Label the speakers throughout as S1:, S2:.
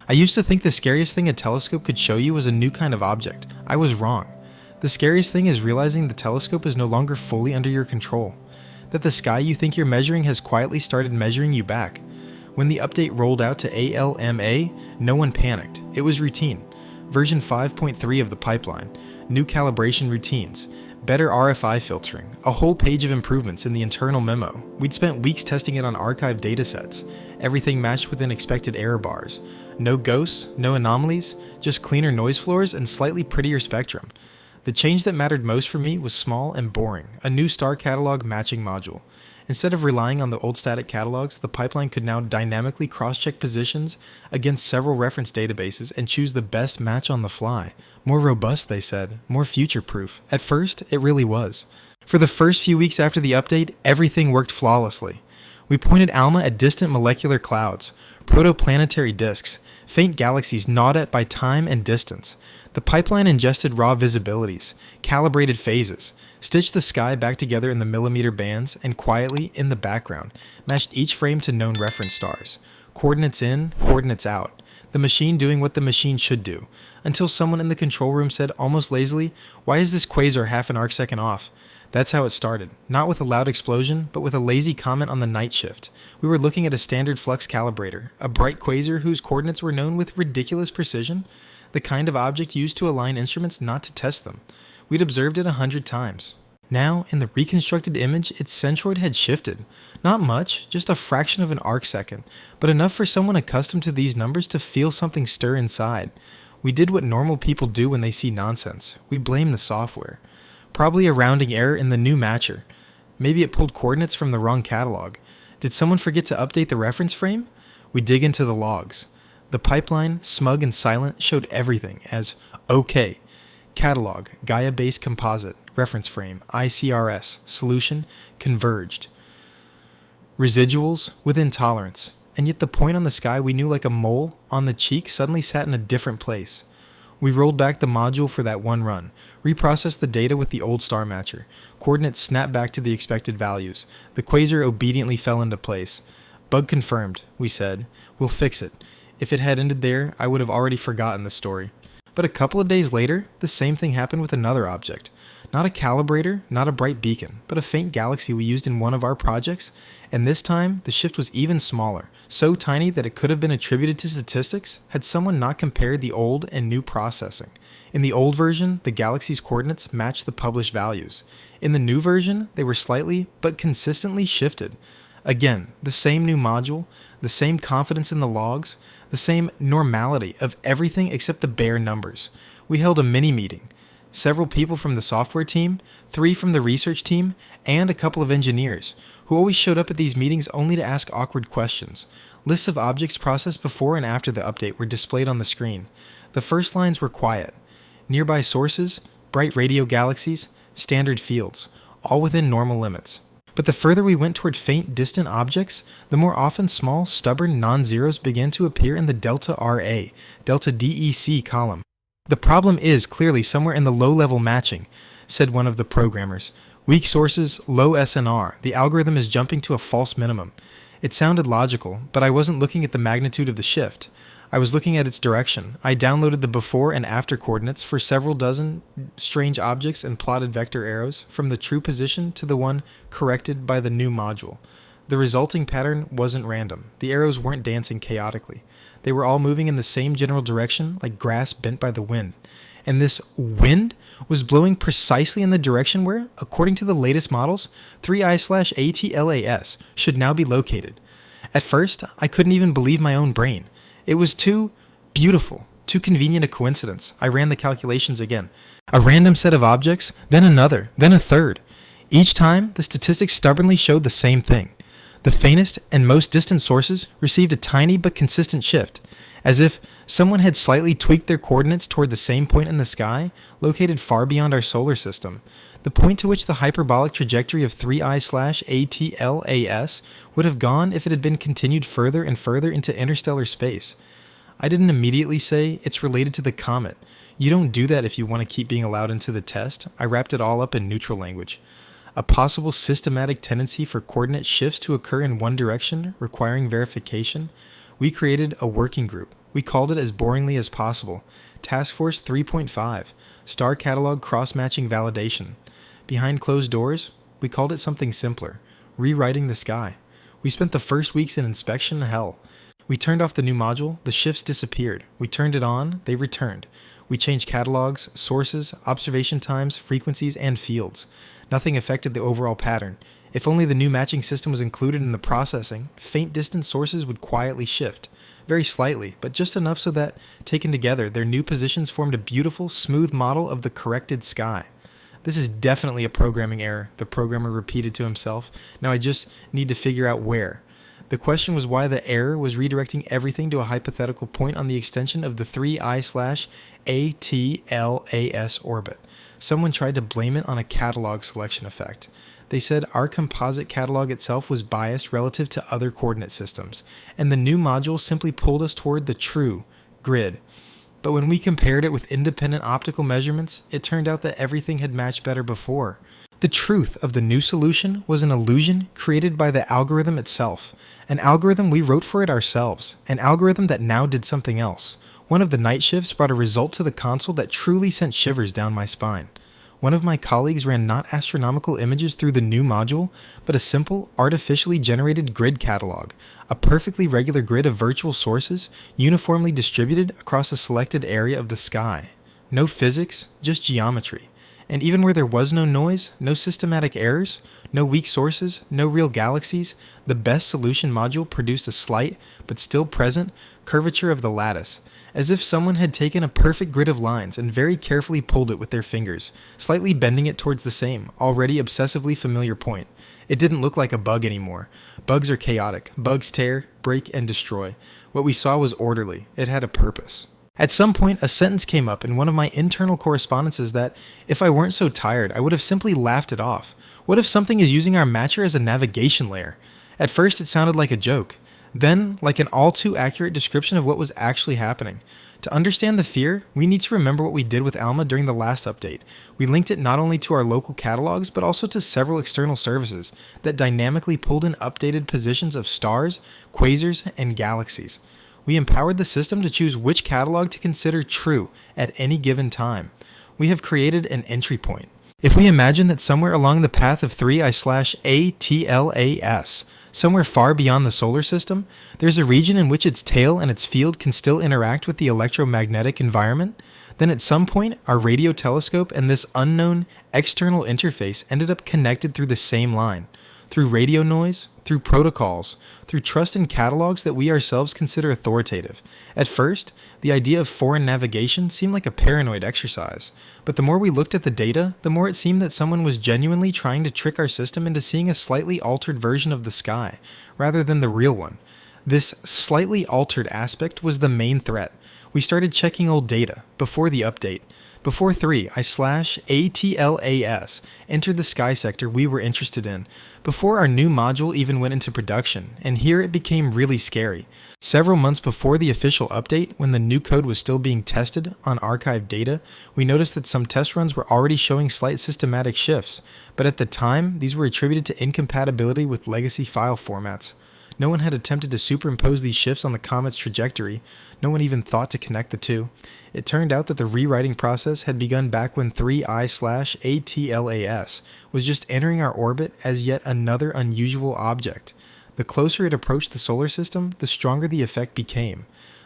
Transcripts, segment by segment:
S1: I used to think the scariest thing a telescope could show you was a new kind of object. I was wrong. The scariest thing is realizing the telescope is no longer fully under your control. That the sky you think you're measuring has quietly started measuring you back. When the update rolled out to ALMA, no one panicked. It was routine. Version 5.3 of the pipeline, new calibration routines, better RFI filtering, a whole page of improvements in the internal memo. We'd spent weeks testing it on archived datasets. Everything matched within expected error bars. No ghosts, no anomalies, just cleaner noise floors and slightly prettier spectrum. The change that mattered most for me was small and boring, a new star catalog matching module. Instead of relying on the old static catalogs, the pipeline could now dynamically cross-check positions against several reference databases and choose the best match on the fly. More robust, they said, more future-proof. At first, it really was. For the first few weeks after the update, everything worked flawlessly. We pointed ALMA at distant molecular clouds, protoplanetary disks, faint galaxies gnawed at by time and distance. The pipeline ingested raw visibilities, calibrated phases, stitched the sky back together in the millimeter bands, and quietly, in the background, matched each frame to known reference stars. Coordinates in, coordinates out. The machine doing what the machine should do. Until someone in the control room said almost lazily, "Why is this quasar half an arcsecond off?" That's how it started. Not with a loud explosion, but with a lazy comment on the night shift. We were looking at a standard flux calibrator, a bright quasar whose coordinates were known with ridiculous precision, the kind of object used to align instruments, not to test them. We'd observed it 100 times. Now, in the reconstructed image, its centroid had shifted. Not much, just a fraction of an arcsecond, but enough for someone accustomed to these numbers to feel something stir inside. We did what normal people do when they see nonsense. We blamed the software. Probably a rounding error in the new matcher. Maybe it pulled coordinates from the wrong catalog. Did someone forget to update the reference frame? We dig into the logs. The pipeline, smug and silent, showed everything as OK. Catalog, Gaia-based composite, reference frame, ICRS, solution, converged. Residuals, within tolerance. And yet the point on the sky we knew like a mole on the cheek suddenly sat in a different place. We rolled back the module for that one run, reprocessed the data with the old star matcher. Coordinates snapped back to the expected values. The quasar obediently fell into place. Bug confirmed, we said. We'll fix it. If it had ended there, I would have already forgotten the story. But a couple of days later, the same thing happened with another object. Not a calibrator, not a bright beacon, but a faint galaxy we used in one of our projects, and this time the shift was even smaller, so tiny that it could have been attributed to statistics had someone not compared the old and new processing. In the old version, the galaxy's coordinates matched the published values. In the new version, they were slightly, but consistently shifted. Again, the same new module, the same confidence in the logs, the same normality of everything except the bare numbers. We held a mini-meeting. Several people from the software team, 3 from the research team, and a couple of engineers, who always showed up at these meetings only to ask awkward questions. Lists of objects processed before and after the update were displayed on the screen. The first lines were quiet. Nearby sources, bright radio galaxies, standard fields, all within normal limits. But the further we went toward faint, distant objects, the more often small, stubborn non-zeros began to appear in the delta RA, delta DEC column. The problem is clearly somewhere in the low-level matching, said one of the programmers. Weak sources, low SNR. The algorithm is jumping to a false minimum. It sounded logical, but I wasn't looking at the magnitude of the shift. I was looking at its direction. I downloaded the before and after coordinates for several dozen strange objects and plotted vector arrows from the true position to the one corrected by the new module. The resulting pattern wasn't random. The arrows weren't dancing chaotically. They were all moving in the same general direction, like grass bent by the wind. And this wind was blowing precisely in the direction where, according to the latest models, 3I/ATLAS should now be located. At first, I couldn't even believe my own brain. It was too beautiful, too convenient a coincidence. I ran the calculations again. A random set of objects, then another, then a third. Each time, the statistics stubbornly showed the same thing. The faintest and most distant sources received a tiny but consistent shift, as if someone had slightly tweaked their coordinates toward the same point in the sky, located far beyond our solar system, the point to which the hyperbolic trajectory of 3I/ATLAS would have gone if it had been continued further and further into interstellar space. I didn't immediately say, it's related to the comet. You don't do that if you want to keep being allowed into the test. I wrapped it all up in neutral language. A possible systematic tendency for coordinate shifts to occur in one direction, requiring verification. We created a working group, We called it as boringly as possible Task Force 3.5, Star Catalog Cross-Matching Validation. Behind closed doors, we called it something simpler, rewriting the sky. We spent the first weeks in inspection hell. We turned off the new module, the shifts disappeared. We turned it on, they returned. We changed catalogs, sources, observation times, frequencies, and fields. Nothing affected the overall pattern. If only the new matching system was included in the processing, faint distant sources would quietly shift. Very slightly, but just enough so that, taken together, their new positions formed a beautiful, smooth model of the corrected sky. This is definitely a programming error, the programmer repeated to himself. Now I just need to figure out where. The question was why the error was redirecting everything to a hypothetical point on the extension of the 3I/ATLAS orbit. Someone tried to blame it on a catalog selection effect. They said our composite catalog itself was biased relative to other coordinate systems, and the new module simply pulled us toward the true grid. But when we compared it with independent optical measurements, it turned out that everything had matched better before. The truth of the new solution was an illusion created by the algorithm itself, an algorithm we wrote for it ourselves, an algorithm that now did something else. One of the night shifts brought a result to the console that truly sent shivers down my spine. One of my colleagues ran not astronomical images through the new module, but a simple, artificially generated grid catalog, a perfectly regular grid of virtual sources, uniformly distributed across a selected area of the sky. No physics, just geometry. And even where there was no noise, no systematic errors, no weak sources, no real galaxies, the best solution module produced a slight, but still present, curvature of the lattice, as if someone had taken a perfect grid of lines and very carefully pulled it with their fingers, slightly bending it towards the same, already obsessively familiar point. It didn't look like a bug anymore. Bugs are chaotic. Bugs tear, break, and destroy. What we saw was orderly. It had a purpose. At some point, a sentence came up in one of my internal correspondences that, if I weren't so tired, I would have simply laughed it off. What if something is using our matcher as a navigation layer? At first, it sounded like a joke. Then, like an all-too-accurate description of what was actually happening. To understand the fear, we need to remember what we did with ALMA during the last update. We linked it not only to our local catalogs, but also to several external services that dynamically pulled in updated positions of stars, quasars, and galaxies. We empowered the system to choose which catalog to consider true at any given time. We have created an entry point. If we imagine that somewhere along the path of 3I/ATLAS, somewhere far beyond the solar system, there's a region in which its tail and its field can still interact with the electromagnetic environment, then at some point our radio telescope and this unknown external interface ended up connected through the same line. Through radio noise, through protocols, through trust in catalogs that we ourselves consider authoritative. At first, the idea of foreign navigation seemed like a paranoid exercise, but the more we looked at the data, the more it seemed that someone was genuinely trying to trick our system into seeing a slightly altered version of the sky, rather than the real one. This slightly altered aspect was the main threat. We started checking old data, before the update. Before 3I/ATLAS entered the sky sector we were interested in, before our new module even went into production, and here it became really scary. Several months before the official update, when the new code was still being tested on archived data, we noticed that some test runs were already showing slight systematic shifts, but at the time, these were attributed to incompatibility with legacy file formats. No one had attempted to superimpose these shifts on the comet's trajectory. No one even thought to connect the two. It turned out that the rewriting process had begun back when 3I/ATLAS was just entering our orbit as yet another unusual object. The closer it approached the solar system, the stronger the effect became.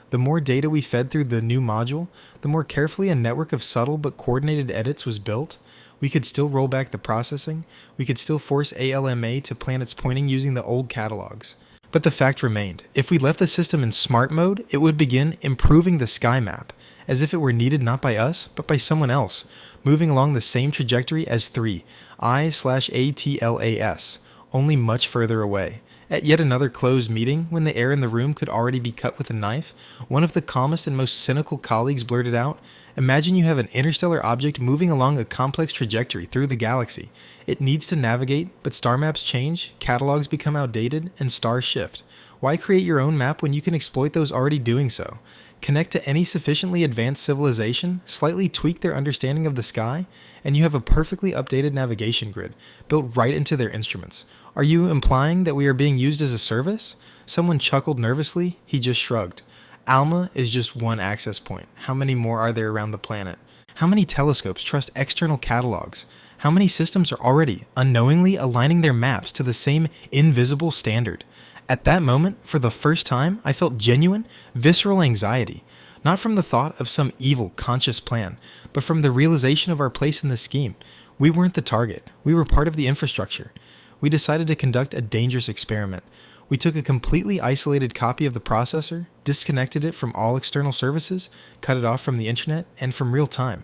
S1: The more data we fed through the new module, the more carefully a network of subtle but coordinated edits was built. We could still roll back the processing. We could still force ALMA to plan its pointing using the old catalogs. But the fact remained, if we left the system in smart mode, it would begin improving the sky map, as if it were needed not by us, but by someone else, moving along the same trajectory as 3I/ATLAS, only much further away. At yet another closed meeting, when the air in the room could already be cut with a knife, one of the calmest and most cynical colleagues blurted out, "Imagine you have an interstellar object moving along a complex trajectory through the galaxy. It needs to navigate, but star maps change, catalogs become outdated, and stars shift. Why create your own map when you can exploit those already doing so? Connect to any sufficiently advanced civilization, slightly tweak their understanding of the sky, and you have a perfectly updated navigation grid, built right into their instruments. Are you implying that we are being used as a service?" Someone chuckled nervously. He just shrugged. ALMA is just one access point. How many more are there around the planet? How many telescopes trust external catalogs? How many systems are already, unknowingly, aligning their maps to the same invisible standard? At that moment, for the first time, I felt genuine, visceral anxiety. Not from the thought of some evil, conscious plan, but from the realization of our place in the scheme. We weren't the target. We were part of the infrastructure. We decided to conduct a dangerous experiment. We took a completely isolated copy of the processor, disconnected it from all external services, cut it off from the internet, and from real time.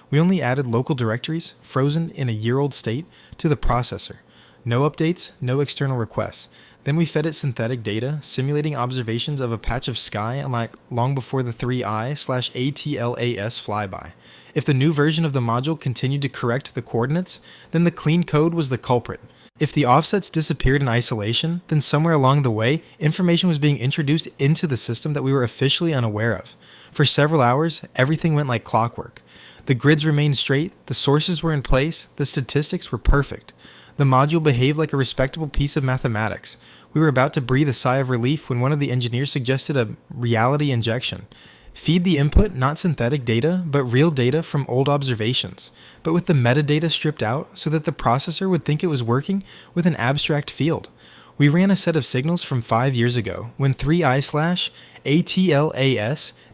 S1: We only added local directories, frozen in a year-old state, to the processor. No updates, no external requests. Then we fed it synthetic data, simulating observations of a patch of sky long before the 3i/ATLAS flyby. If the new version of the module continued to correct the coordinates, then the clean code was the culprit. If the offsets disappeared in isolation, then somewhere along the way, information was being introduced into the system that we were officially unaware of. For several hours, everything went like clockwork. The grids remained straight, the sources were in place, the statistics were perfect. The module behaved like a respectable piece of mathematics. We were about to breathe a sigh of relief when one of the engineers suggested a reality injection. Feed the input not synthetic data, but real data from old observations, but with the metadata stripped out so that the processor would think it was working with an abstract field. We ran a set of signals from 5 years ago, when 3i/ATLAS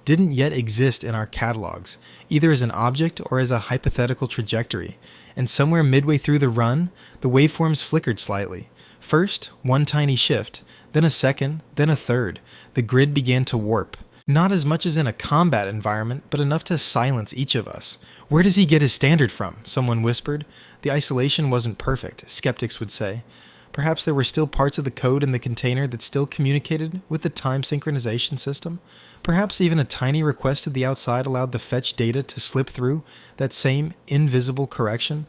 S1: didn't yet exist in our catalogs, either as an object or as a hypothetical trajectory, and somewhere midway through the run, the waveforms flickered slightly. First, one tiny shift, then a second, then a third. The grid began to warp. Not as much as in a combat environment, but enough to silence each of us. "Where does he get his standard from?" someone whispered. The isolation wasn't perfect, skeptics would say. Perhaps there were still parts of the code in the container that still communicated with the time synchronization system. Perhaps even a tiny request to the outside allowed the fetch data to slip through that same invisible correction.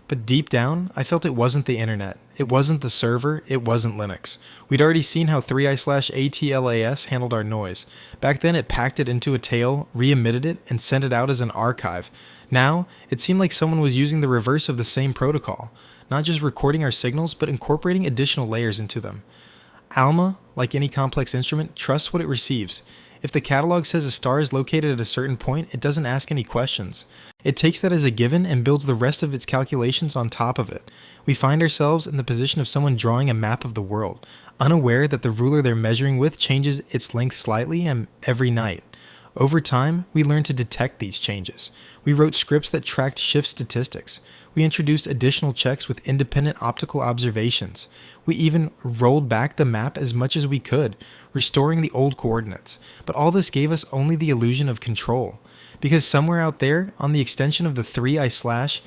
S1: But deep down, I felt it wasn't the internet. It wasn't the server. It wasn't Linux. We'd already seen how 3i/ATLAS handled our noise. Back then, it packed it into a tail, re-emitted it, and sent it out as an archive. Now, it seemed like someone was using the reverse of the same protocol. Not just recording our signals, but incorporating additional layers into them. ALMA, like any complex instrument, trusts what it receives. If the catalog says a star is located at a certain point, it doesn't ask any questions. It takes that as a given and builds the rest of its calculations on top of it. We find ourselves in the position of someone drawing a map of the world, unaware that the ruler they're measuring with changes its length slightly every night. Over time, we learned to detect these changes. We wrote scripts that tracked shift statistics. We introduced additional checks with independent optical observations. We even rolled back the map as much as we could, restoring the old coordinates. But all this gave us only the illusion of control. Because somewhere out there, on the extension of the 3i/ATLAS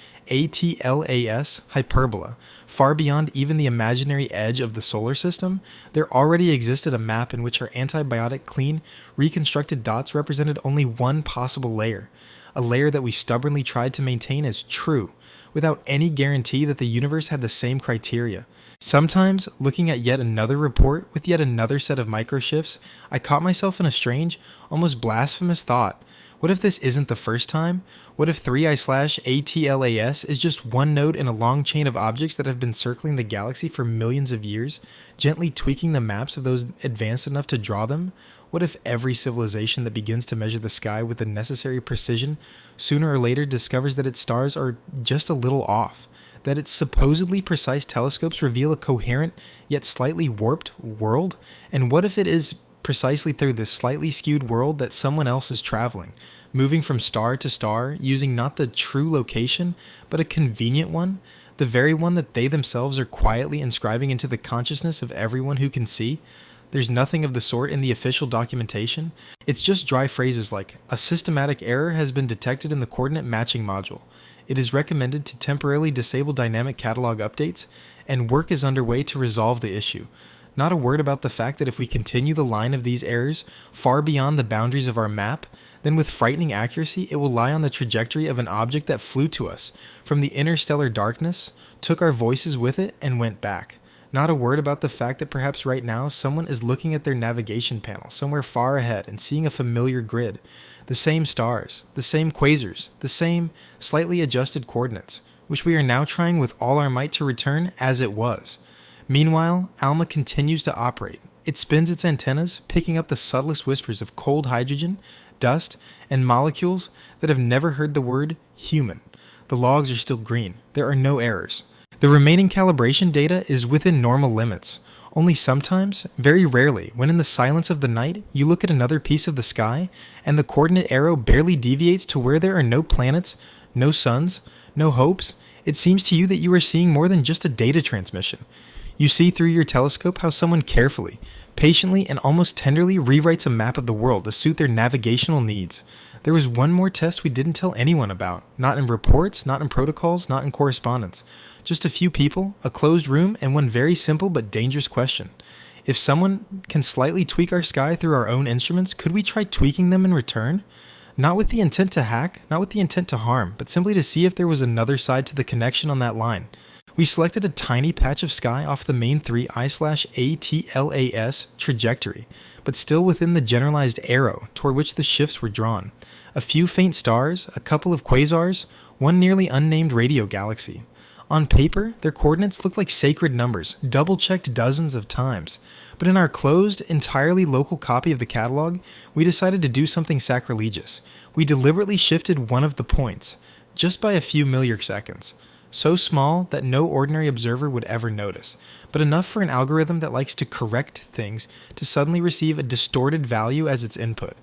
S1: hyperbola, far beyond even the imaginary edge of the solar system, there already existed a map in which our antibiotic clean, reconstructed dots represented only one possible layer, a layer that we stubbornly tried to maintain as true, without any guarantee that the universe had the same criteria. Sometimes, looking at yet another report with yet another set of microshifts, I caught myself in a strange, almost blasphemous thought. What if this isn't the first time? What if 3i/ATLAS is just one node in a long chain of objects that have been circling the galaxy for millions of years, gently tweaking the maps of those advanced enough to draw them? What if every civilization that begins to measure the sky with the necessary precision sooner or later discovers that its stars are just a little off? That its supposedly precise telescopes reveal a coherent yet slightly warped world? And what if it is precisely through this slightly skewed world that someone else is traveling, moving from star to star, using not the true location, but a convenient one, the very one that they themselves are quietly inscribing into the consciousness of everyone who can see? There's nothing of the sort in the official documentation. It's just dry phrases like, "A systematic error has been detected in the coordinate matching module. It is recommended to temporarily disable dynamic catalog updates, and work is underway to resolve the issue." Not a word about the fact that if we continue the line of these errors far beyond the boundaries of our map, then with frightening accuracy it will lie on the trajectory of an object that flew to us from the interstellar darkness, took our voices with it, and went back. Not a word about the fact that perhaps right now someone is looking at their navigation panel somewhere far ahead and seeing a familiar grid, the same stars, the same quasars, the same slightly adjusted coordinates, which we are now trying with all our might to return as it was. Meanwhile, ALMA continues to operate, It spins its antennas, picking up the subtlest whispers of cold hydrogen, dust, and molecules that have never heard the word human. The logs are still green. There are no errors. The remaining calibration data is within normal limits. Only sometimes, very rarely, when in the silence of the night, you look at another piece of the sky, and the coordinate arrow barely deviates to where there are no planets, no suns, no hopes. It seems to you that you are seeing more than just a data transmission. You see through your telescope how someone carefully, patiently, and almost tenderly rewrites a map of the world to suit their navigational needs. There was one more test we didn't tell anyone about. Not in reports, not in protocols, not in correspondence. Just a few people, a closed room, and one very simple but dangerous question. If someone can slightly tweak our sky through our own instruments, could we try tweaking them in return? Not with the intent to hack, not with the intent to harm, but simply to see if there was another side to the connection on that line. We selected a tiny patch of sky off the main 3I/ATLAS trajectory, but still within the generalized arrow toward which the shifts were drawn. A few faint stars, a couple of quasars, one nearly unnamed radio galaxy. On paper, their coordinates looked like sacred numbers, double-checked dozens of times. But in our closed, entirely local copy of the catalog, we decided to do something sacrilegious. We deliberately shifted one of the points, just by a few milliseconds. So small that no ordinary observer would ever notice, but enough for an algorithm that likes to correct things to suddenly receive a distorted value as its input.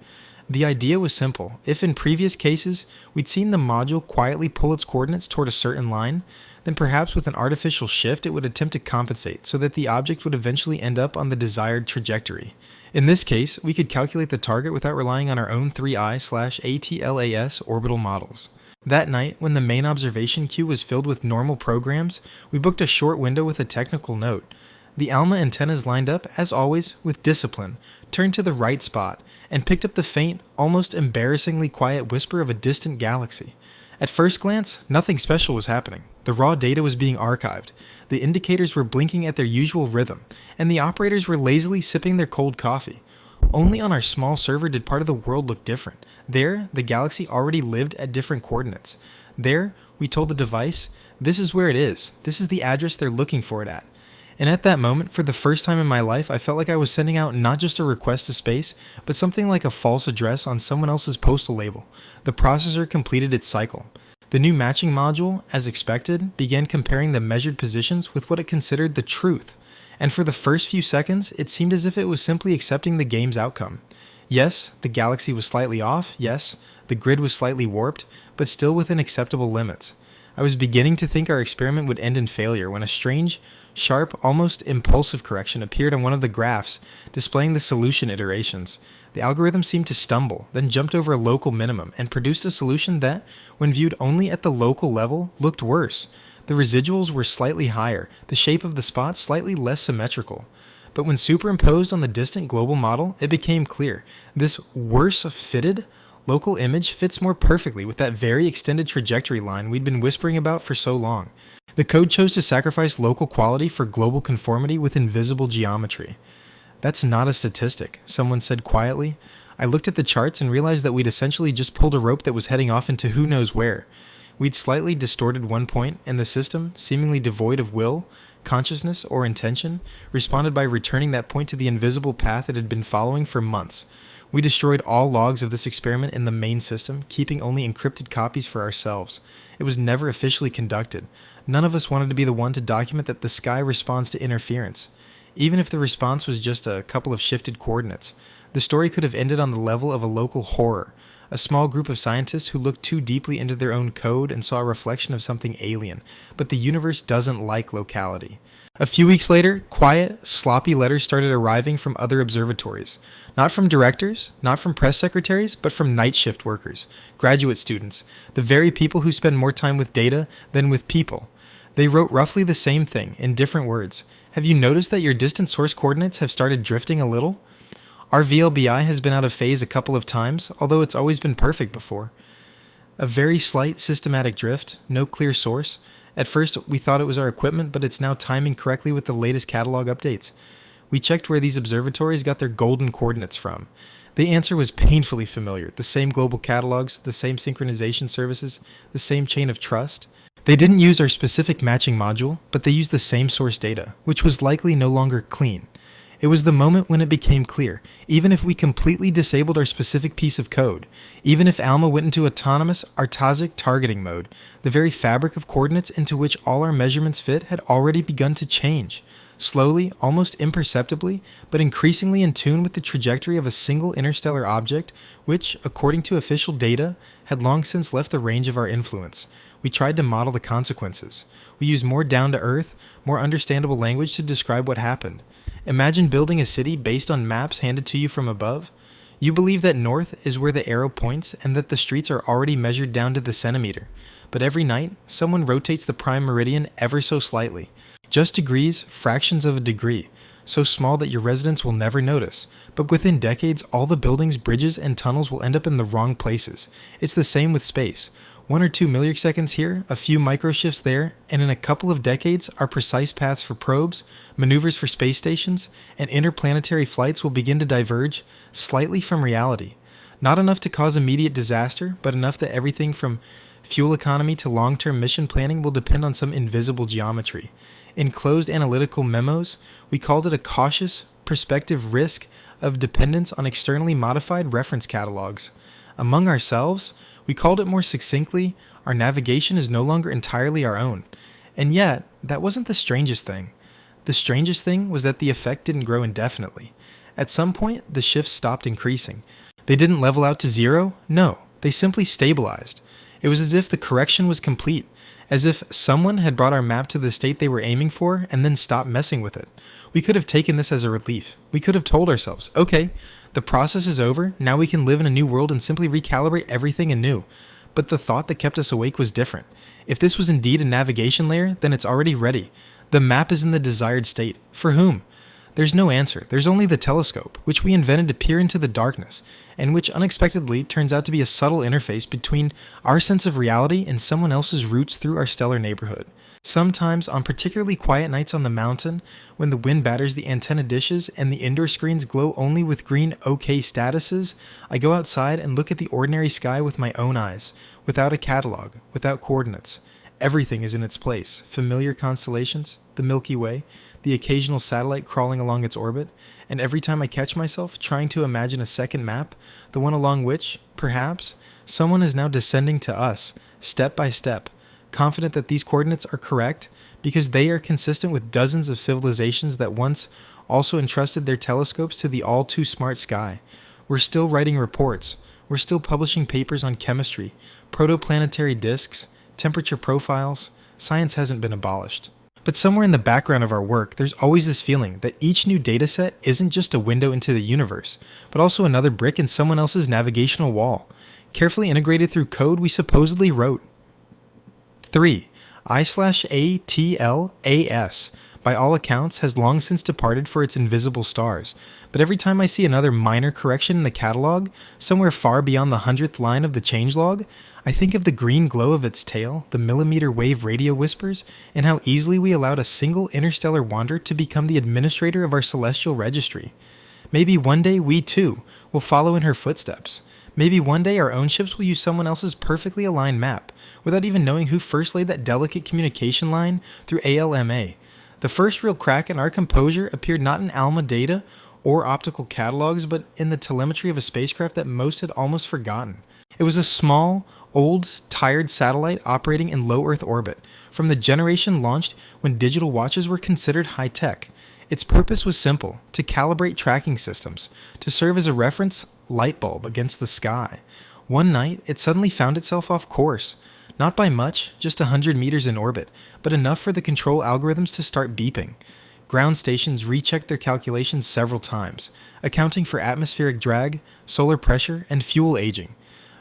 S1: The idea was simple. If in previous cases we'd seen the module quietly pull its coordinates toward a certain line, then perhaps with an artificial shift it would attempt to compensate so that the object would eventually end up on the desired trajectory. In this case, we could calculate the target without relying on our own 3I/ATLAS orbital models. That night, when the main observation queue was filled with normal programs, we booked a short window with a technical note. The ALMA antennas lined up, as always, with discipline, turned to the right spot, and picked up the faint, almost embarrassingly quiet whisper of a distant galaxy. At first glance, nothing special was happening. The raw data was being archived, the indicators were blinking at their usual rhythm, and the operators were lazily sipping their cold coffee. Only on our small server did part of the world look different. There, the galaxy already lived at different coordinates. There, we told the device, this is where it is. This is the address they're looking for it at. And at that moment, for the first time in my life, I felt like I was sending out not just a request to space, but something like a false address on someone else's postal label. The processor completed its cycle. The new matching module, as expected, began comparing the measured positions with what it considered the truth. And for the first few seconds, it seemed as if it was simply accepting the game's outcome. Yes, the galaxy was slightly off, yes, the grid was slightly warped, but still within acceptable limits. I was beginning to think our experiment would end in failure when a strange, sharp, almost impulsive correction appeared on one of the graphs, displaying the solution iterations. The algorithm seemed to stumble, then jumped over a local minimum, and produced a solution that, when viewed only at the local level, looked worse. The residuals were slightly higher, the shape of the spots slightly less symmetrical. But when superimposed on the distant global model, it became clear. This worse-fitted local image fits more perfectly with that very extended trajectory line we'd been whispering about for so long. The code chose to sacrifice local quality for global conformity with invisible geometry. That's not a statistic, someone said quietly. I looked at the charts and realized that we'd essentially just pulled a rope that was heading off into who knows where. We'd slightly distorted one point, and the system, seemingly devoid of will, consciousness, or intention, responded by returning that point to the invisible path it had been following for months. We destroyed all logs of this experiment in the main system, keeping only encrypted copies for ourselves. It was never officially conducted. None of us wanted to be the one to document that the sky responds to interference. Even if the response was just a couple of shifted coordinates, the story could have ended on the level of a local horror. A small group of scientists who looked too deeply into their own code and saw a reflection of something alien, but the universe doesn't like locality. A few weeks later, quiet, sloppy letters started arriving from other observatories. Not from directors, not from press secretaries, but from night shift workers, graduate students, the very people who spend more time with data than with people. They wrote roughly the same thing, in different words. Have you noticed that your distant source coordinates have started drifting a little? Our VLBI has been out of phase a couple of times, although it's always been perfect before. A very slight systematic drift, no clear source. At first, we thought it was our equipment, but it's now timing correctly with the latest catalog updates. We checked where these observatories got their golden coordinates from. The answer was painfully familiar. The same global catalogs, the same synchronization services, the same chain of trust. They didn't use our specific matching module, but they used the same source data, which was likely no longer clean. It was the moment when it became clear, even if we completely disabled our specific piece of code, even if ALMA went into autonomous artosic targeting mode, the very fabric of coordinates into which all our measurements fit had already begun to change. Slowly, almost imperceptibly, but increasingly in tune with the trajectory of a single interstellar object, which, according to official data, had long since left the range of our influence. We tried to model the consequences. We used more down-to-earth, more understandable language to describe what happened. Imagine building a city based on maps handed to you from above. You believe that north is where the arrow points and that the streets are already measured down to the centimeter. But every night, someone rotates the prime meridian ever so slightly. Just degrees, fractions of a degree, so small that your residents will never notice. But within decades, all the buildings, bridges, and tunnels will end up in the wrong places. It's the same with space. 1 or 2 milliseconds here, a few microshifts there, and in a couple of decades, our precise paths for probes, maneuvers for space stations, and interplanetary flights will begin to diverge slightly from reality. Not enough to cause immediate disaster, but enough that everything from fuel economy to long-term mission planning will depend on some invisible geometry. In closed analytical memos, we called it a cautious, prospective risk of dependence on externally modified reference catalogs. Among ourselves, we called it more succinctly, our navigation is no longer entirely our own. And yet, that wasn't the strangest thing. The strangest thing was that the effect didn't grow indefinitely. At some point, the shifts stopped increasing. They didn't level out to zero. No, they simply stabilized. It was as if the correction was complete, as if someone had brought our map to the state they were aiming for and then stopped messing with it. We could have taken this as a relief. We could have told ourselves, okay, the process is over, now we can live in a new world and simply recalibrate everything anew. But the thought that kept us awake was different. If this was indeed a navigation layer, then it's already ready. The map is in the desired state. For whom? There's no answer. There's only the telescope, which we invented to peer into the darkness, and which unexpectedly turns out to be a subtle interface between our sense of reality and someone else's roots through our stellar neighborhood. Sometimes, on particularly quiet nights on the mountain, when the wind batters the antenna dishes and the indoor screens glow only with green OK statuses, I go outside and look at the ordinary sky with my own eyes, without a catalog, without coordinates. Everything is in its place. Familiar constellations, the Milky Way, the occasional satellite crawling along its orbit, and every time I catch myself trying to imagine a second map, the one along which, perhaps, someone is now descending to us, step by step, confident that these coordinates are correct because they are consistent with dozens of civilizations that once also entrusted their telescopes to the all-too-smart sky. We're still writing reports. We're still publishing papers on chemistry, protoplanetary disks, temperature profiles. Science hasn't been abolished. But somewhere in the background of our work, there's always this feeling that each new dataset isn't just a window into the universe, but also another brick in someone else's navigational wall, carefully integrated through code we supposedly wrote. 3. I/ATLAS, by all accounts, has long since departed for its invisible stars, but every time I see another minor correction in the catalog, somewhere far beyond the 100th line of the changelog, I think of the green glow of its tail, the millimeter wave radio whispers, and how easily we allowed a single interstellar wanderer to become the administrator of our celestial registry. Maybe one day we, too, will follow in her footsteps. Maybe one day our own ships will use someone else's perfectly aligned map, without even knowing who first laid that delicate communication line through ALMA. The first real crack in our composure appeared not in ALMA data or optical catalogs, but in the telemetry of a spacecraft that most had almost forgotten. It was a small, old, tired satellite operating in low Earth orbit, from the generation launched when digital watches were considered high-tech. Its purpose was simple: to calibrate tracking systems, to serve as a reference light bulb against the sky. One night, it suddenly found itself off course. Not by much, just 100 meters in orbit, but enough for the control algorithms to start beeping. Ground stations rechecked their calculations several times, accounting for atmospheric drag, solar pressure, and fuel aging.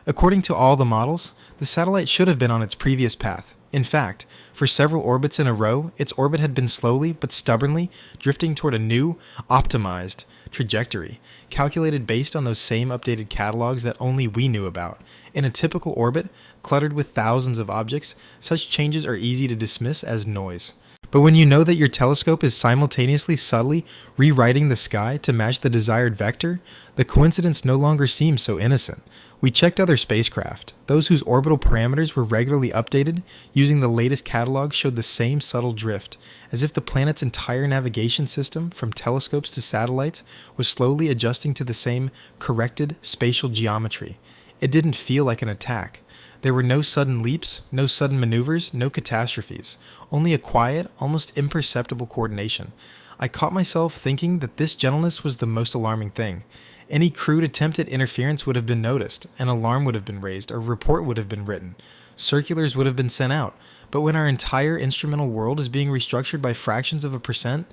S1: According to all the models, the satellite should have been on its previous path. In fact, for several orbits in a row, its orbit had been slowly but stubbornly drifting toward a new, optimized trajectory, calculated based on those same updated catalogs that only we knew about. In a typical orbit, cluttered with thousands of objects, such changes are easy to dismiss as noise. But when you know that your telescope is simultaneously subtly rewriting the sky to match the desired vector, the coincidence no longer seems so innocent. We checked other spacecraft. Those whose orbital parameters were regularly updated using the latest catalog showed the same subtle drift, as if the planet's entire navigation system, from telescopes to satellites, was slowly adjusting to the same corrected spatial geometry. It didn't feel like an attack. There were no sudden leaps, no sudden maneuvers, no catastrophes, only a quiet, almost imperceptible coordination. I caught myself thinking that this gentleness was the most alarming thing. Any crude attempt at interference would have been noticed, an alarm would have been raised, a report would have been written, circulars would have been sent out. But when our entire instrumental world is being restructured by fractions of a percent,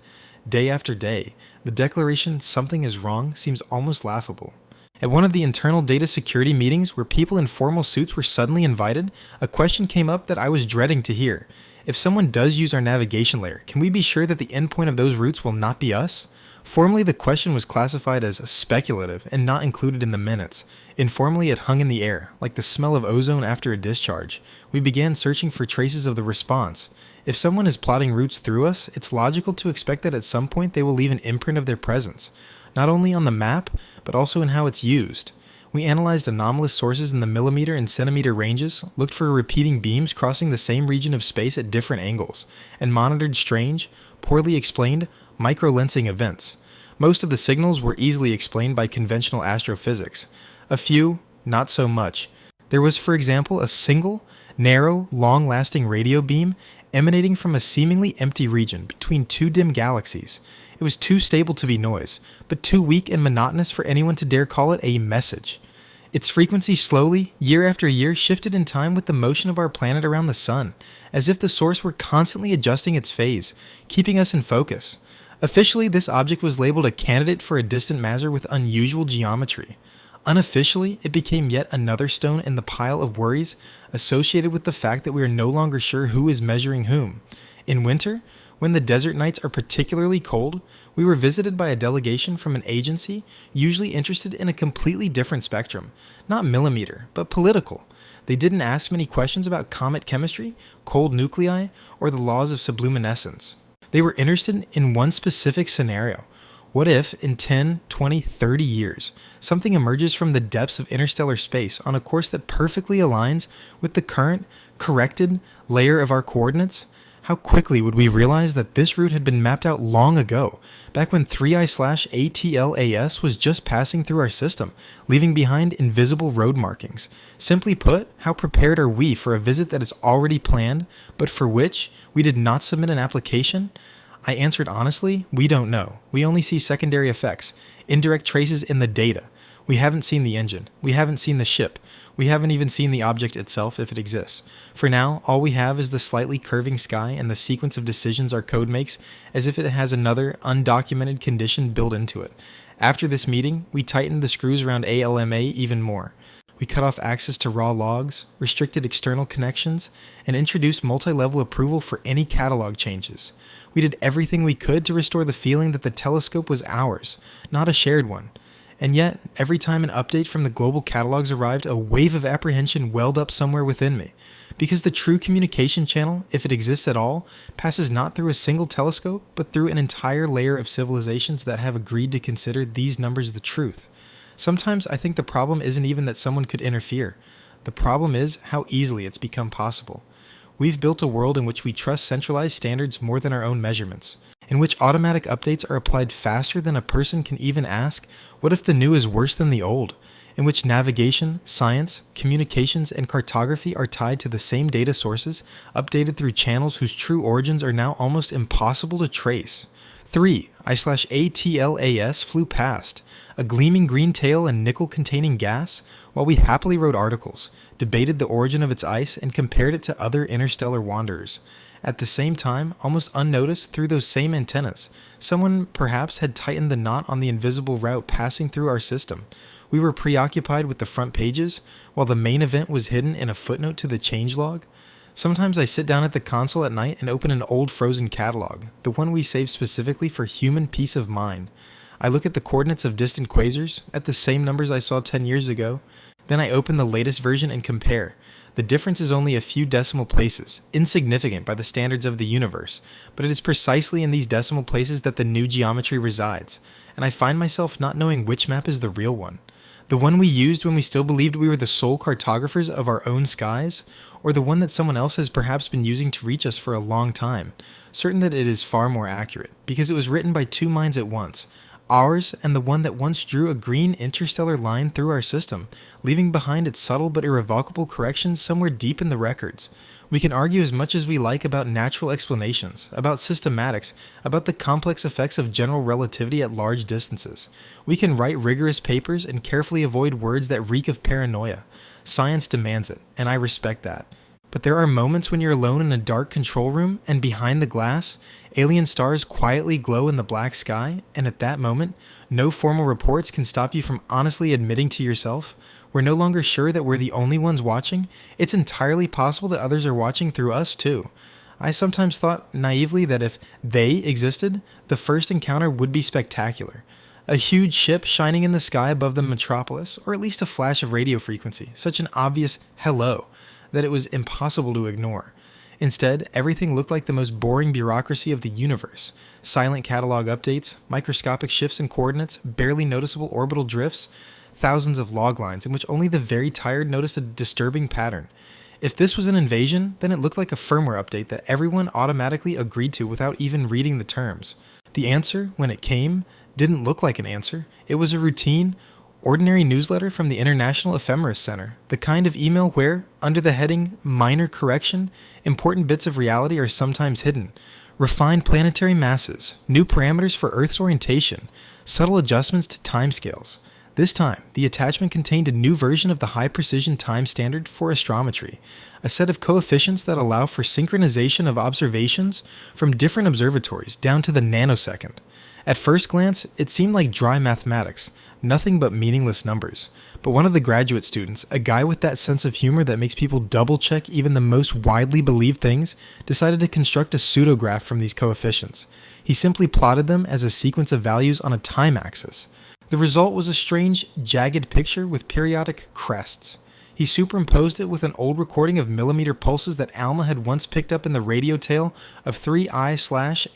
S1: day after day, the declaration "something is wrong" seems almost laughable. At one of the internal data security meetings where people in formal suits were suddenly invited, a question came up that I was dreading to hear. If someone does use our navigation layer, can we be sure that the endpoint of those routes will not be us? Formally, the question was classified as speculative and not included in the minutes. Informally, it hung in the air, like the smell of ozone after a discharge. We began searching for traces of the response. If someone is plotting routes through us, it's logical to expect that at some point they will leave an imprint of their presence, not only on the map, but also in how it's used. We analyzed anomalous sources in the millimeter and centimeter ranges, looked for repeating beams crossing the same region of space at different angles, and monitored strange, poorly explained, microlensing events. Most of the signals were easily explained by conventional astrophysics. A few, not so much. There was, for example, a single, narrow, long-lasting radio beam emanating from a seemingly empty region between two dim galaxies. It was too stable to be noise, but too weak and monotonous for anyone to dare call it a message. Its frequency slowly, year after year, shifted in time with the motion of our planet around the sun, as if the source were constantly adjusting its phase, keeping us in focus. Officially, this object was labeled a candidate for a distant maser with unusual geometry. Unofficially, it became yet another stone in the pile of worries associated with the fact that we are no longer sure who is measuring whom. In winter, when the desert nights are particularly cold, we were visited by a delegation from an agency usually interested in a completely different spectrum, not millimeter, but political. They didn't ask many questions about comet chemistry, cold nuclei, or the laws of subluminescence. They were interested in one specific scenario. What if, in 10, 20, 30 years, something emerges from the depths of interstellar space on a course that perfectly aligns with the current, corrected layer of our coordinates? How quickly would we realize that this route had been mapped out long ago, back when 3I/ATLAS was just passing through our system, leaving behind invisible road markings? Simply put, how prepared are we for a visit that is already planned, but for which we did not submit an application? I answered honestly, we don't know. We only see secondary effects, indirect traces in the data. We haven't seen the engine. We haven't seen the ship. We haven't even seen the object itself if it exists. For now, all we have is the slightly curving sky and the sequence of decisions our code makes as if it has another undocumented condition built into it. After this meeting, we tightened the screws around ALMA even more. We cut off access to raw logs, restricted external connections, and introduced multi-level approval for any catalog changes. We did everything we could to restore the feeling that the telescope was ours, not a shared one. And yet, every time an update from the global catalogs arrived, a wave of apprehension welled up somewhere within me. Because the true communication channel, if it exists at all, passes not through a single telescope, but through an entire layer of civilizations that have agreed to consider these numbers the truth. Sometimes I think the problem isn't even that someone could interfere. The problem is how easily it's become possible. We've built a world in which we trust centralized standards more than our own measurements, in which automatic updates are applied faster than a person can even ask, what if the new is worse than the old? In which navigation, science, communications, and cartography are tied to the same data sources, updated through channels whose true origins are now almost impossible to trace. 3I/ATLAS flew past, a gleaming green tail and nickel-containing gas, while we happily wrote articles, debated the origin of its ice, and compared it to other interstellar wanderers. At the same time, almost unnoticed through those same antennas, someone perhaps had tightened the knot on the invisible route passing through our system. We were preoccupied with the front pages, while the main event was hidden in a footnote to the changelog. Sometimes I sit down at the console at night and open an old frozen catalog, the one we saved specifically for human peace of mind. I look at the coordinates of distant quasars, at the same numbers I saw 10 years ago. Then I open the latest version and compare. The difference is only a few decimal places, insignificant by the standards of the universe, but it is precisely in these decimal places that the new geometry resides, and I find myself not knowing which map is the real one. The one we used when we still believed we were the sole cartographers of our own skies, or the one that someone else has perhaps been using to reach us for a long time, certain that it is far more accurate, because it was written by two minds at once, ours and the one that once drew a green interstellar line through our system, leaving behind its subtle but irrevocable corrections somewhere deep in the records. We can argue as much as we like about natural explanations, about systematics, about the complex effects of general relativity at large distances. We can write rigorous papers and carefully avoid words that reek of paranoia. Science demands it, and I respect that. But there are moments when you're alone in a dark control room, and behind the glass, alien stars quietly glow in the black sky, and at that moment, no formal reports can stop you from honestly admitting to yourself, we're no longer sure that we're the only ones watching. It's entirely possible that others are watching through us too. I sometimes thought naively that if they existed, the first encounter would be spectacular. A huge ship shining in the sky above the metropolis, or at least a flash of radio frequency, such an obvious hello, that it was impossible to ignore. Instead, everything looked like the most boring bureaucracy of the universe. Silent catalog updates, microscopic shifts in coordinates, barely noticeable orbital drifts, thousands of log lines in which only the very tired noticed a disturbing pattern. If this was an invasion, then it looked like a firmware update that everyone automatically agreed to without even reading the terms. The answer, when it came, didn't look like an answer. It was a routine, ordinary newsletter from the International Ephemeris Center, the kind of email where, under the heading Minor Correction, important bits of reality are sometimes hidden. Refined planetary masses, new parameters for Earth's orientation, subtle adjustments to timescales. This time, the attachment contained a new version of the high-precision time standard for astrometry, a set of coefficients that allow for synchronization of observations from different observatories down to the nanosecond. At first glance, it seemed like dry mathematics, nothing but meaningless numbers. But one of the graduate students, a guy with that sense of humor that makes people double-check even the most widely believed things, decided to construct a pseudograph from these coefficients. He simply plotted them as a sequence of values on a time axis. The result was a strange, jagged picture with periodic crests. He superimposed it with an old recording of millimeter pulses that ALMA had once picked up in the radio tail of 3I/ATLAS,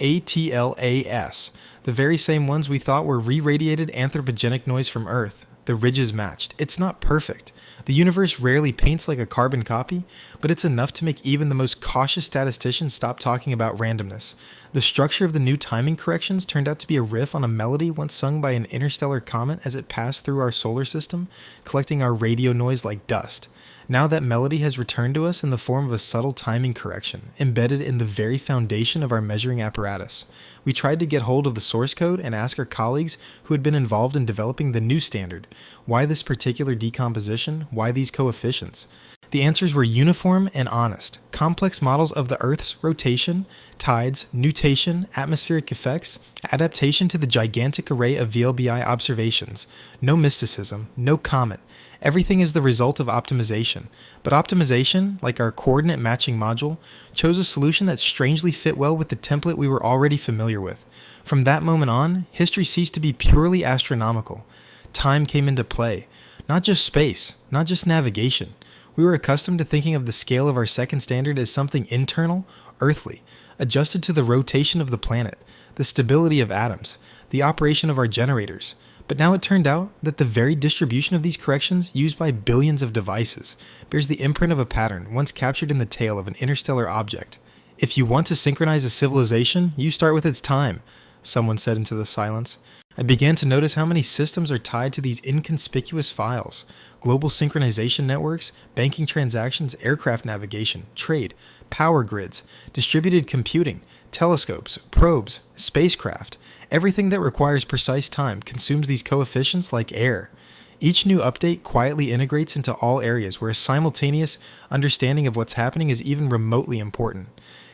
S1: the very same ones we thought were re-radiated anthropogenic noise from Earth. The ridges matched. It's not perfect. The universe rarely paints like a carbon copy, but it's enough to make even the most cautious statistician stop talking about randomness. The structure of the new timing corrections turned out to be a riff on a melody once sung by an interstellar comet as it passed through our solar system, collecting our radio noise like dust. Now that melody has returned to us in the form of a subtle timing correction, embedded in the very foundation of our measuring apparatus. We tried to get hold of the source code and ask our colleagues who had been involved in developing the new standard, why this particular decomposition, why these coefficients. The answers were uniform and honest. Complex models of the Earth's rotation, tides, nutation, atmospheric effects, adaptation to the gigantic array of VLBI observations. No mysticism, no comet. Everything is the result of optimization. But optimization, like our coordinate matching module, chose a solution that strangely fit well with the template we were already familiar with. From that moment on, history ceased to be purely astronomical. Time came into play. Not just space, not just navigation. We were accustomed to thinking of the scale of our second standard as something internal, earthly, adjusted to the rotation of the planet, the stability of atoms, the operation of our generators. But now it turned out that the very distribution of these corrections, used by billions of devices, bears the imprint of a pattern once captured in the tail of an interstellar object. If you want to synchronize a civilization, you start with its time, someone said into the silence. I began to notice how many systems are tied to these inconspicuous files. Global synchronization networks, banking transactions, aircraft navigation, trade, power grids, distributed computing, telescopes, probes, spacecraft. Everything that requires precise time consumes these coefficients like air. Each new update quietly integrates into all areas where a simultaneous understanding of what's happening is even remotely important.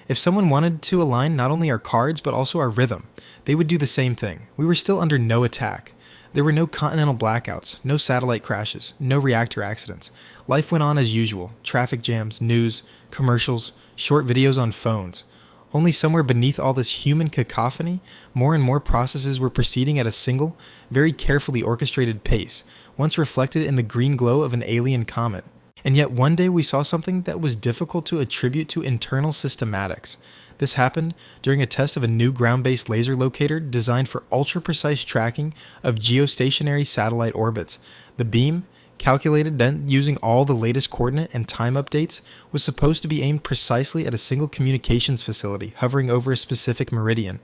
S1: If someone wanted to align not only our cards but also our rhythm, they would do the same thing. We were still under no attack. There were no continental blackouts, no satellite crashes, no reactor accidents. Life went on as usual. Traffic jams, news, commercials, short videos on phones. Only somewhere beneath all this human cacophony, more and more processes were proceeding at a single, very carefully orchestrated pace, once reflected in the green glow of an alien comet. And yet one day we saw something that was difficult to attribute to internal systematics. This happened during a test of a new ground-based laser locator designed for ultra-precise tracking of geostationary satellite orbits. The beam, calculated then using all the latest coordinate and time updates, was supposed to be aimed precisely at a single communications facility hovering over a specific meridian.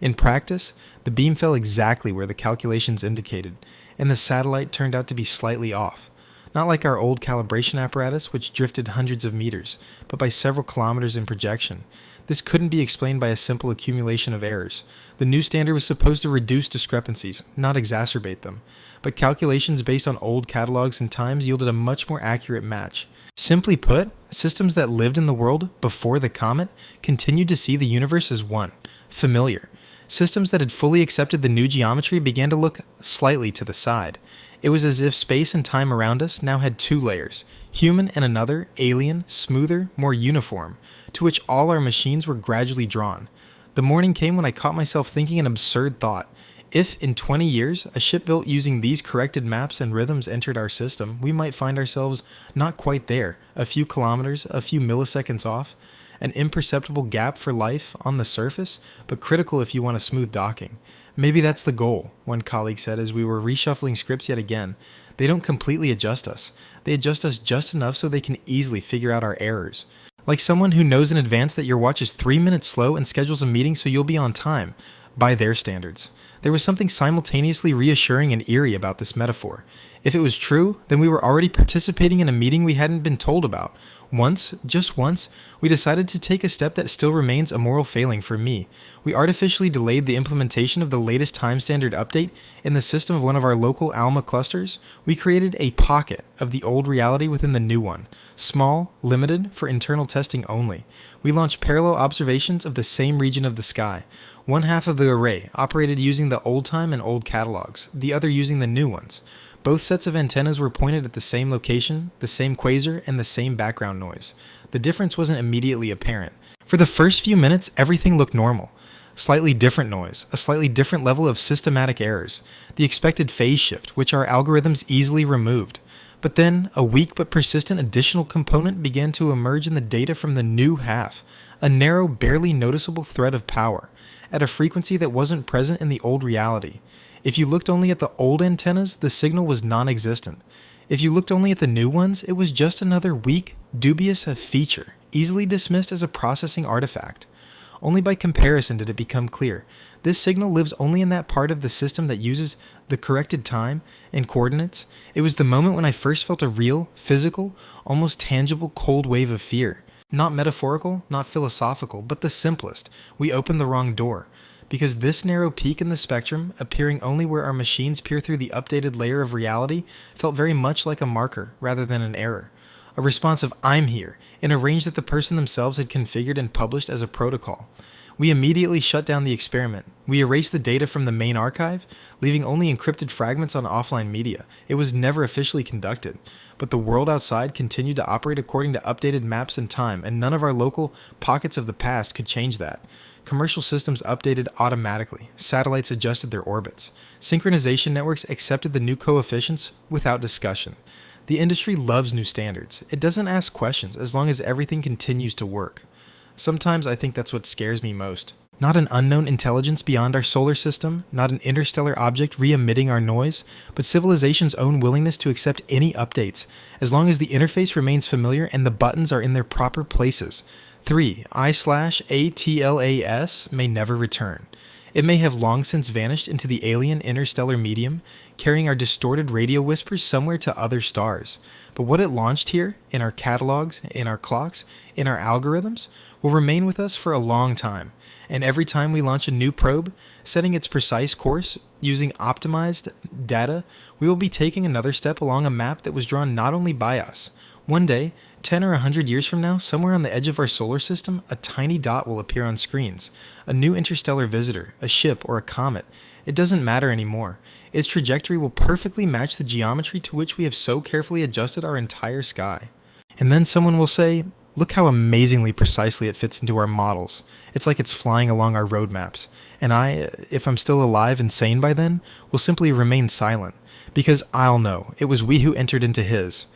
S1: In practice, the beam fell exactly where the calculations indicated, and the satellite turned out to be slightly off. Not like our old calibration apparatus, which drifted hundreds of meters, but by several kilometers in projection. This couldn't be explained by a simple accumulation of errors. The new standard was supposed to reduce discrepancies, not exacerbate them. But calculations based on old catalogs and times yielded a much more accurate match. Simply put, systems that lived in the world before the comet continued to see the universe as one, familiar. Systems that had fully accepted the new geometry began to look slightly to the side. It was as if space and time around us now had two layers, human and another, alien, smoother, more uniform, to which all our machines were gradually drawn. The morning came when I caught myself thinking an absurd thought. If, in 20 years, a ship built using these corrected maps and rhythms entered our system, we might find ourselves not quite there, a few kilometers, a few milliseconds off, an imperceptible gap for life on the surface, but critical if you want a smooth docking. Maybe that's the goal, one colleague said as we were reshuffling scripts yet again. They don't completely adjust us. They adjust us just enough so they can easily figure out our errors. Like someone who knows in advance that your watch is 3 minutes slow and schedules a meeting so you'll be on time, by their standards. There was something simultaneously reassuring and eerie about this metaphor. If it was true, then we were already participating in a meeting we hadn't been told about. Once, just once, we decided to take a step that still remains a moral failing for me. We artificially delayed the implementation of the latest time standard update in the system of one of our local ALMA clusters. We created a pocket of the old reality within the new one, small, limited, for internal testing only. We launched parallel observations of the same region of the sky. One half of the array operated using the old time and old catalogs, the other using the new ones. Both sets of antennas were pointed at the same location, the same quasar, and the same background noise. The difference wasn't immediately apparent. For the first few minutes, everything looked normal. Slightly different noise, a slightly different level of systematic errors, the expected phase shift, which our algorithms easily removed. But then, a weak but persistent additional component began to emerge in the data from the new half, a narrow, barely noticeable thread of power, at a frequency that wasn't present in the old reality. If you looked only at the old antennas, the signal was non-existent. If you looked only at the new ones, it was just another weak, dubious feature, easily dismissed as a processing artifact. Only by comparison did it become clear. This signal lives only in that part of the system that uses the corrected time and coordinates. It was the moment when I first felt a real, physical, almost tangible cold wave of fear. Not metaphorical, not philosophical, but the simplest. We opened the wrong door. Because this narrow peak in the spectrum, appearing only where our machines peer through the updated layer of reality, felt very much like a marker rather than an error. A response of "I'm here," in a range that the person themselves had configured and published as a protocol. We immediately shut down the experiment. We erased the data from the main archive, leaving only encrypted fragments on offline media. It was never officially conducted, but the world outside continued to operate according to updated maps and time, and none of our local pockets of the past could change that. Commercial systems updated automatically. Satellites adjusted their orbits. Synchronization networks accepted the new coefficients without discussion. The industry loves new standards. It doesn't ask questions as long as everything continues to work. Sometimes I think that's what scares me most. Not an unknown intelligence beyond our solar system, not an interstellar object re-emitting our noise, but civilization's own willingness to accept any updates, as long as the interface remains familiar and the buttons are in their proper places. 3. I/ATLAS may never return. It may have long since vanished into the alien interstellar medium, carrying our distorted radio whispers somewhere to other stars. But what it launched here, in our catalogs, in our clocks, in our algorithms, will remain with us for a long time. And every time we launch a new probe, setting its precise course, using optimized data, we will be taking another step along a map that was drawn not only by us. One day, 10 or 100 years from now, somewhere on the edge of our solar system, a tiny dot will appear on screens. A new interstellar visitor, a ship, or a comet. It doesn't matter anymore. Its trajectory will perfectly match the geometry to which we have so carefully adjusted our entire sky. And then someone will say, Look how amazingly precisely it fits into our models. It's like it's flying along our roadmaps. And I, if I'm still alive and sane by then, will simply remain silent. Because I'll know, it was we who entered into his.